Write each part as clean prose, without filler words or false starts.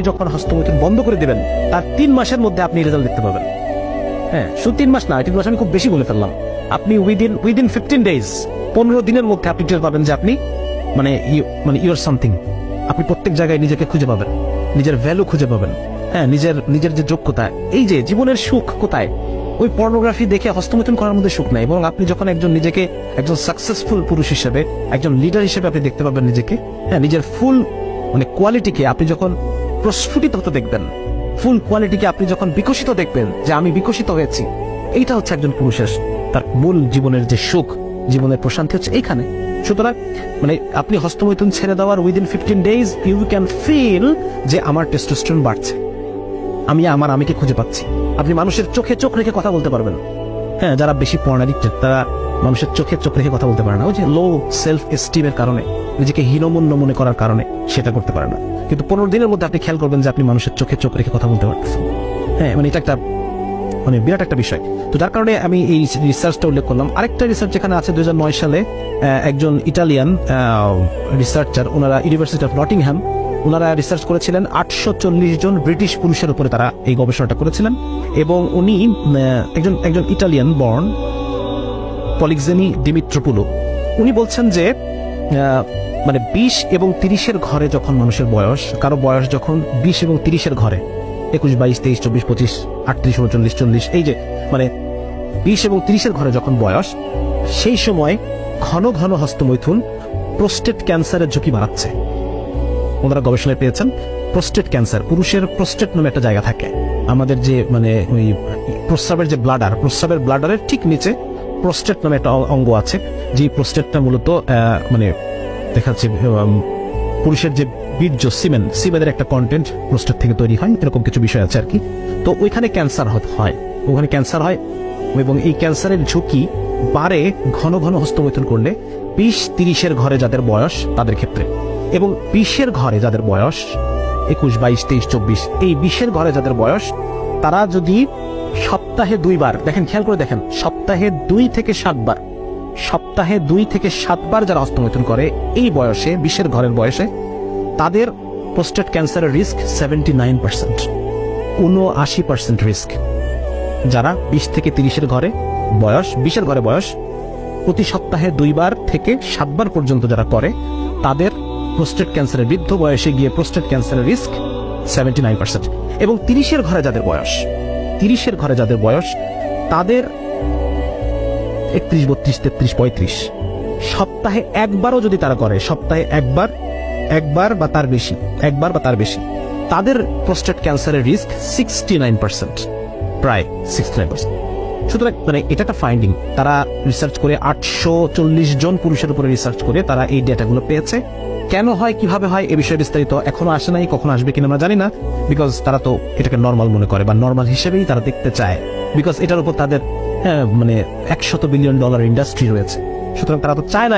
যখন হস্তমৈথুন বন্ধ করে দেবেন তার 3 মাসের মধ্যে আপনি রেজাল্ট দেখতে পাবেন। হ্যাঁ, শুধু 3 মাস না, 3 মাস আমি খুব বেশি বলে ফেললাম। আপনি উইদিন 15 ডেজ, 15 দিনের মধ্যে আপনি টের পাবেন যে আপনি ইউর সামথিং। আপনি প্রত্যেক জায়গায় নিজেকে খুঁজে পাবেন, নিজের ভ্যালু খুঁজে পাবেন। হ্যাঁ, নিজের যে যোগ্যতা, এই যে জীবনের সুখ কোথায়, ওই পর্নোগ্রাফি দেখে হস্তমৈথুন করার মধ্যে সুখ নাই। এবং আপনি যখন নিজেকে একজন সাকসেসফুল পুরুষ হিসেবে, একজন লিডার হিসেবে আপনি দেখতে পাবেন নিজেকে, হ্যাঁ, নিজের ফুল কোয়ালিটিকে আপনি যখন প্রস্ফুটিত হতে দেখবেন, ফুল কোয়ালিটিকে আপনি যখন বিকশিত দেখবেন যে আমি বিকশিত হয়েছি, এইটা হচ্ছে একজন পুরুষের তার মূল জীবনের যে সুখ, জীবনের প্রশান্তি হচ্ছে এইখানে। সুতরাং আপনি হস্তমৈথুন ছেড়ে দেওয়ার within 15 days you can feel যে আমার টেস্টোস্টেরন বাড়ছে, আমি আমিকে খুঁজে পাচ্ছি। আপনি মানুষের চোখে চোখ রেখে কথা বলতে পারবেন। হ্যাঁ, যারা বেশি পর্ন অ্যাডিক্টেড তারা মানুষের চোখে চোখ রেখে কথা বলতে পারে না, ওই যে লো সেলফ এস্টিমের কারণে, নিজেকে হীনমন্য মনে করার কারণে সেটা করতে পারে না। কিন্তু 15 দিনের মধ্যে আপনি খেয়াল করবেন যে আপনি মানুষের চোখে চোখ রেখে কথা বলতে পারতেছেন। হ্যাঁ, এটা একটা বিরাট একটা বিষয়। তো যার কারণে আমি এই রিসার্চটা উল্লেখ করলাম। আরেকটা রিসার্চ যেখানে আছে 2009 সালে একজন ইটালিয়ান রিসার্চার, ওনারা ইউনিভার্সিটি অফ নটিংহ্যাম, ওনারা রিসার্চ করেছিলেন 840 জন ব্রিটিশ পুরুষের উপরে তারা এই গবেষণাটা করেছিলেন। এবং উনি একজন ইটালিয়ান বর্ন পলিক্সেনি ডিমিত্রোপুলো, উনি বলছেন যে 20 এবং 30-এর ঘরে যখন মানুষের বয়স, কারো বয়স যখন 20 এবং 30-এর ঘরে, 21, 22, 23, 24, 25, 38, 39, 40, এই যে 20 এবং 30-এর ঘরে যখন বয়স, সেই সময় ঘন ঘন হস্তমৈথুন প্রোস্টেট ক্যান্সারের ঝুঁকি বাড়াচ্ছে। ওনারা গবেষণায় পেয়েছেন প্রোস্টেট ক্যান্সার, পুরুষের প্রোস্টেট নামে একটা জায়গা থাকে, আমাদের যে ওই প্রস্রাবের যে ব্লাডার, প্রস্রাবের ব্লাডারের ঠিক নিচে প্রোস্টেট নামে একটা অঙ্গ আছে, যে প্রোস্টেটটা মূলত দেখাচ্ছে পুরুষের যে বীর্য, সিমেনের একটা কন্টেন্ট প্রোস্টেট থেকে তৈরি হয়, এরকম কিছু বিষয় আছে আর কি। তো ওইখানে ক্যান্সার হয়, ওখানে ক্যান্সার হয় এবং এই ক্যান্সারের ঝুঁকি বাড়ে ঘন ঘন হস্তমৈথুন করলে 20-30-এর ঘরে যাদের বয়স তাদের ক্ষেত্রে, এবং 20-এর ঘরে যাদের বয়স 21, 22, 23, 24, এই 20-এর ঘরে যাদের বয়স, তারা যদি সপ্তাহে 2 বার, দেখেন খেয়াল করে দেখেন, সপ্তাহে 2 থেকে 7 বার যারা হস্তমৈথুন করে এই বয়সে, 20-এর ঘরের বয়সে, তাদের প্রোস্টেট ক্যান্সারের রিস্ক 79%, 79% রিস্ক। যারা 20 থেকে 30-এর ঘরে বয়স, 20-এর ঘরে বয়স, প্রতি সপ্তাহে 2 বার থেকে 7 বার পর্যন্ত যারা করে, তাদের প্রোস্টেট ক্যান্সারের, বৃদ্ধ বয়সে গিয়ে প্রোস্টেট ক্যান্সারের রিস্ক 79%। এবং 30-এর ঘরে যাদের বয়স, 30-এর ঘরে যাদের বয়স, তাদের 31, 32, 33, 35, সপ্তাহে একবারও যদি তারা করে, সপ্তাহে একবার বা তার বেশি, তাদের প্রোস্টেট ক্যান্সারের রিস্ক 69%, প্রায় 69%। সুতরাং এটা একটা ফাইন্ডিং, তারা রিসার্চ করে 840 জন পুরুষের উপরে রিসার্চ করে তারা এই ডেটাগুলো পেয়েছে। কেন হয়, কিভাবে হয়, এ বিষয়ে বিস্তারিত এখনো আসে নাই, কখনো আসবে কিনা আমরা জানি না, বিকজ তারা তো এটাকে নর্মাল মনে করে বা নর্মাল হিসেবেই তারা দেখতে চায়, বিকজ এটার উপর তাদের $100 বিলিয়ন ইন্ডাস্ট্রি রয়েছে। সুতরাং তারা তো চায় না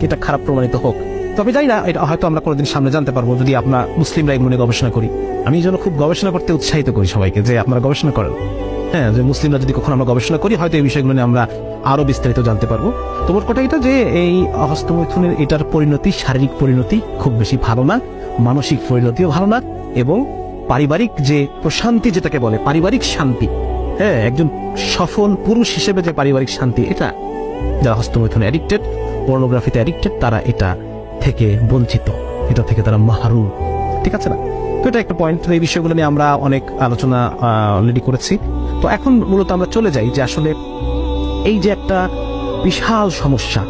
এটা খারাপ প্রমাণিত হোক। তবে জানি না, এটা হয়তো আমরা কোনোদিন সামনে জানতে পারবো যদি আমরা মুসলিমরা এগুলো নিয়ে গবেষণা করি। আমি এই জন্য খুব গবেষণা করতে উৎসাহিত করি সবাইকে যে আপনারা গবেষণা করেন। হ্যাঁ, যে মুসলিমরা যদি কখনো আমরা গবেষণা করি, হয়তো এই বিষয়গুলো নিয়ে আমরা আরো বিস্তারিত জানতে পারবো। তোমার কথা এটা যে এই হস্তমৈথুনের এটার পরিণতি, শারীরিক পরিণতি খুব বেশি ভালো না, মানসিক পরিণতিও ভালো না, এবং পারিবারিক যে প্রশান্তি, যেটাকে বলে পারিবারিক শান্তি, হ্যাঁ, একজন সফল পুরুষ হিসেবে যে পারিবারিক শান্তি, এটা যারা হস্তমৈথুনে অ্যাডিক্টেড, পর্নোগ্রাফিতে অ্যাডিক্টেড, তারা এটা থেকে বঞ্চিত, এটা থেকে তারা মাহরুম। ঠিক আছে না? তো এটা একটা পয়েন্ট। এই বিষয়গুলো নিয়ে আমরা অনেক আলোচনা অলরেডি করেছি। তো এখন মূলত আমরা চলে যাই যে আসলে এই যে একটা বিশাল সমস্যা,